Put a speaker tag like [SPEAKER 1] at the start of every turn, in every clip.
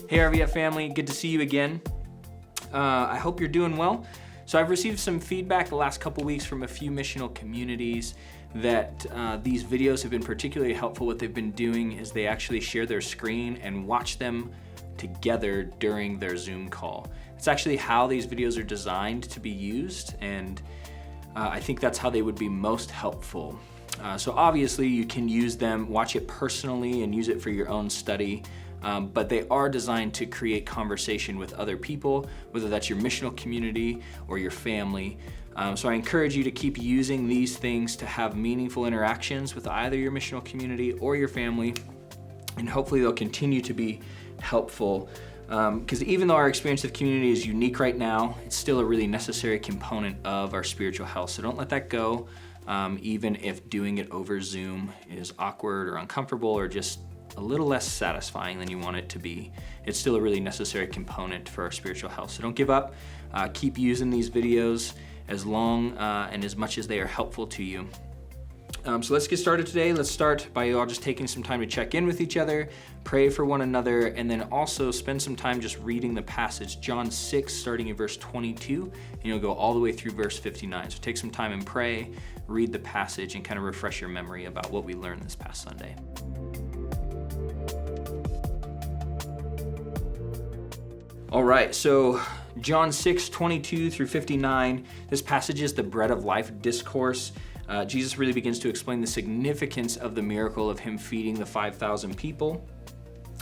[SPEAKER 1] Hey RVF family, good to see you again. I hope you're doing well. So I've received some feedback the last couple weeks from a few missional communities that these videos have been particularly helpful. What they've been doing is they actually share their screen and watch them together during their Zoom call. It's actually how these videos are designed to be used, and I think that's how they would be most helpful. So obviously you can use them, watch it personally and use it for your own study. But they are designed to create conversation with other people, whether that's your missional community or your family. So I encourage you to keep using these things to have meaningful interactions with either your missional community or your family, and hopefully they'll continue to be helpful. Because even though our experience of community is unique right now, it's still a really necessary component of our spiritual health. So don't let that go, even if doing it over Zoom is awkward or uncomfortable or just a little less satisfying than you want it to be. It's still a really necessary component for our spiritual health. So don't give up. Keep using these videos as long and as much as they are helpful to you. So let's get started today. Let's start by all just taking some time to check in with each other, pray for one another, and then also spend some time just reading the passage, John 6, starting in verse 22, and you'll go all the way through verse 59. So take some time and pray, read the passage, and kind of refresh your memory about what we learned this past Sunday. All right, so John 6, 22 through 59, this passage is the bread of life discourse. Jesus really begins to explain the significance of the miracle of him feeding the 5,000 people.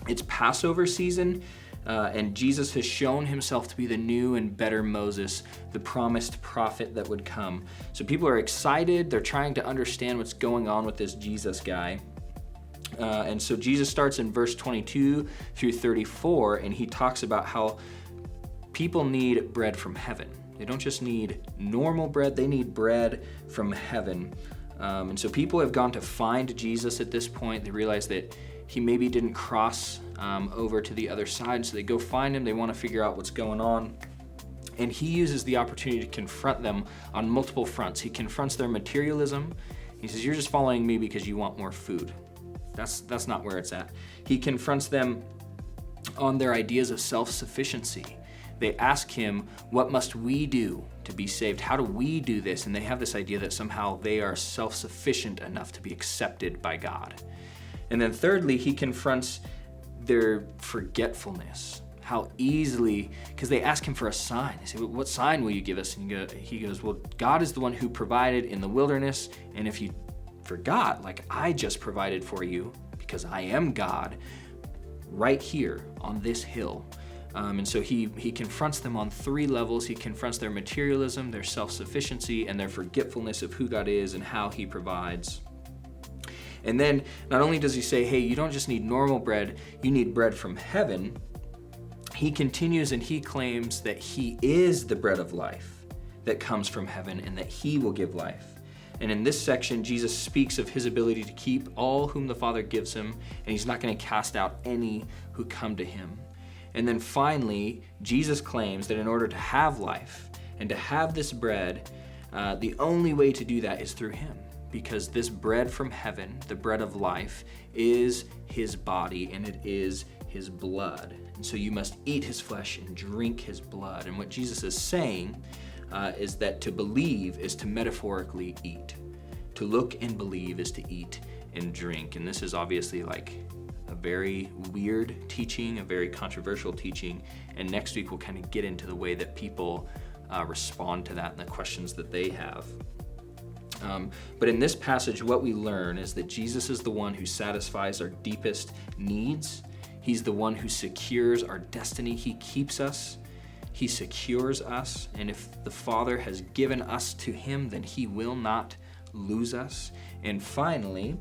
[SPEAKER 1] It's Passover season, and Jesus has shown himself to be the new and better Moses, the promised prophet that would come. So people are excited, they're trying to understand what's going on with this Jesus guy. And so Jesus starts in verse 22 through 34, and he talks about how people need bread from heaven. They don't just need normal bread, they need bread from heaven. And so people have gone to find Jesus at this point. They realize that he maybe didn't cross over to the other side, so they go find him. They want to figure out what's going on. And he uses the opportunity to confront them on multiple fronts. He confronts their materialism. He says, "You're just following me because you want more food." That's not where it's at. He confronts them on their ideas of self-sufficiency. They ask him, what must we do to be saved? How do we do this? And they have this idea that somehow they are self-sufficient enough to be accepted by God. And then thirdly, he confronts their forgetfulness. How easily, because they ask him for a sign. They say, what sign will you give us? And he goes, well, God is the one who provided in the wilderness, and if you forgot, like I just provided for you because I am God right here on this hill. And so he confronts them on three levels. He confronts their materialism, their self-sufficiency, and their forgetfulness of who God is and how he provides. And then not only does he say, hey, you don't just need normal bread, you need bread from heaven. He continues and he claims that he is the bread of life that comes from heaven and that he will give life. And in this section, Jesus speaks of his ability to keep all whom the Father gives him, and he's not going to cast out any who come to him. And then finally, Jesus claims that in order to have life and to have this bread, the only way to do that is through him, because this bread from heaven, the bread of life, is his body and it is his blood. And so you must eat his flesh and drink his blood. And what Jesus is saying is that to believe is to metaphorically eat. To look and believe is to eat and drink. And this is obviously like a very weird teaching, a very controversial teaching. And next week we'll kind of get into the way that people respond to that and the questions that they have. But in this passage, what we learn is that Jesus is the one who satisfies our deepest needs. He's the one who secures our destiny. He keeps us. He secures us, and if the Father has given us to him, then he will not lose us. And finally,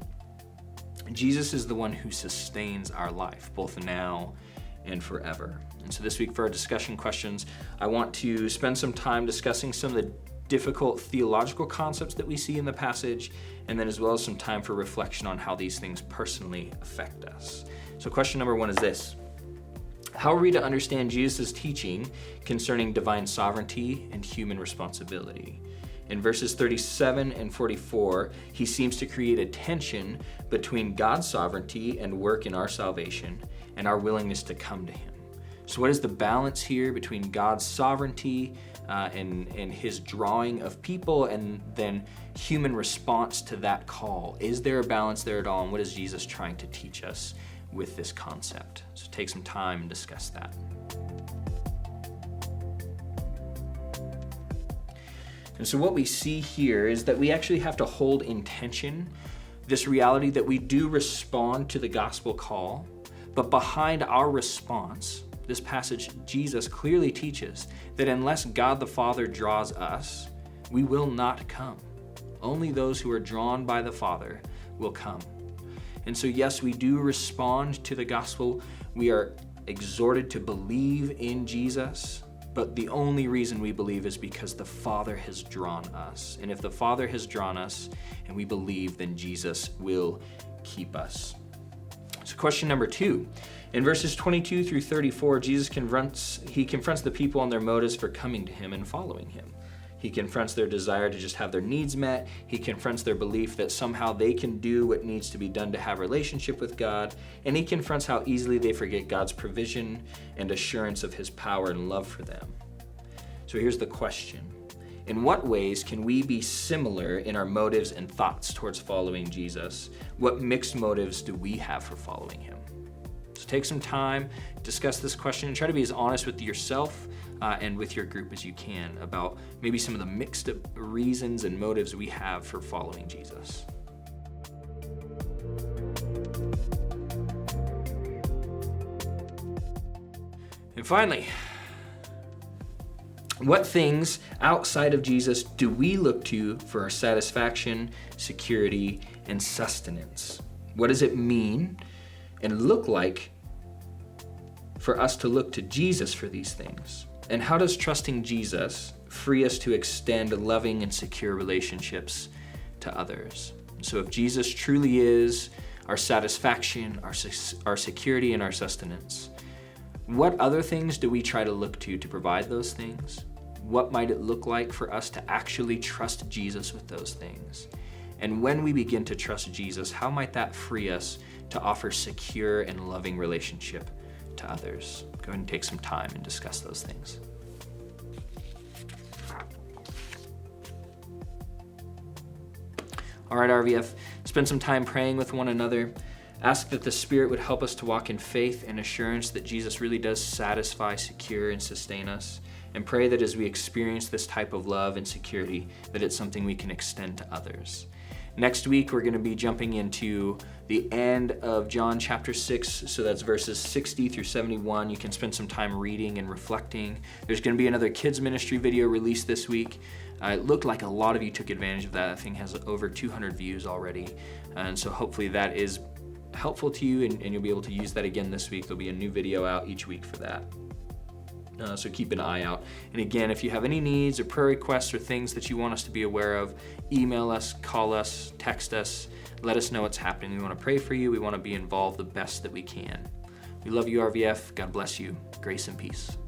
[SPEAKER 1] Jesus is the one who sustains our life, both now and forever. And so this week for our discussion questions, I want to spend some time discussing some of the difficult theological concepts that we see in the passage, and then as well as some time for reflection on how these things personally affect us. So question number one is this: how are we to understand Jesus' teaching concerning divine sovereignty and human responsibility? In verses 37 and 44, he seems to create a tension between God's sovereignty and work in our salvation and our willingness to come to him. So what is the balance here between God's sovereignty and his drawing of people, and then human response to that call? Is there a balance there at all? And what is Jesus trying to teach us with this concept? So take some time and discuss that. And so what we see here is that we actually have to hold in tension this reality that we do respond to the gospel call, but behind our response, this passage, Jesus clearly teaches that unless God the Father draws us, we will not come. Only those who are drawn by the Father will come. And so yes, we do respond to the gospel. We are exhorted to believe in Jesus, but the only reason we believe is because the Father has drawn us. And if the Father has drawn us and we believe, then Jesus will keep us. So question number 2. In verses 22 through 34, Jesus confronts the people on their motives for coming to him and following him. He confronts their desire to just have their needs met. He confronts their belief that somehow they can do what needs to be done to have a relationship with God. And he confronts how easily they forget God's provision and assurance of his power and love for them. So here's the question. In what ways can we be similar in our motives and thoughts towards following Jesus? What mixed motives do we have for following him? So take some time, discuss this question, and try to be as honest with yourself and with your group as you can about maybe some of the mixed reasons and motives we have for following Jesus. And finally, what things outside of Jesus do we look to for our satisfaction, security, and sustenance? What does it mean and look like for us to look to Jesus for these things? And how does trusting Jesus free us to extend loving and secure relationships to others? So if Jesus truly is our satisfaction, our security, and our sustenance, what other things do we try to look to provide those things? What might it look like for us to actually trust Jesus with those things? And when we begin to trust Jesus, how might that free us to offer secure and loving relationship to others? Go ahead and take some time and discuss those things. All right, RVF, spend some time praying with one another. Ask that the Spirit would help us to walk in faith and assurance that Jesus really does satisfy, secure, and sustain us. And pray that as we experience this type of love and security, that it's something we can extend to others. Next week, we're going to be jumping into the end of John chapter 6, so that's verses 60 through 71. You can spend some time reading and reflecting. There's going to be another kids ministry video released this week. It looked like a lot of you took advantage of that. That thing has over 200 views already. And so hopefully that is helpful to you, and you'll be able to use that again this week. There'll be a new video out each week for that. So keep an eye out. And again, if you have any needs or prayer requests or things that you want us to be aware of, email us, call us, text us, let us know what's happening. We want to pray for you. We want to be involved the best that we can. We love you, RVF. God bless you. Grace and peace.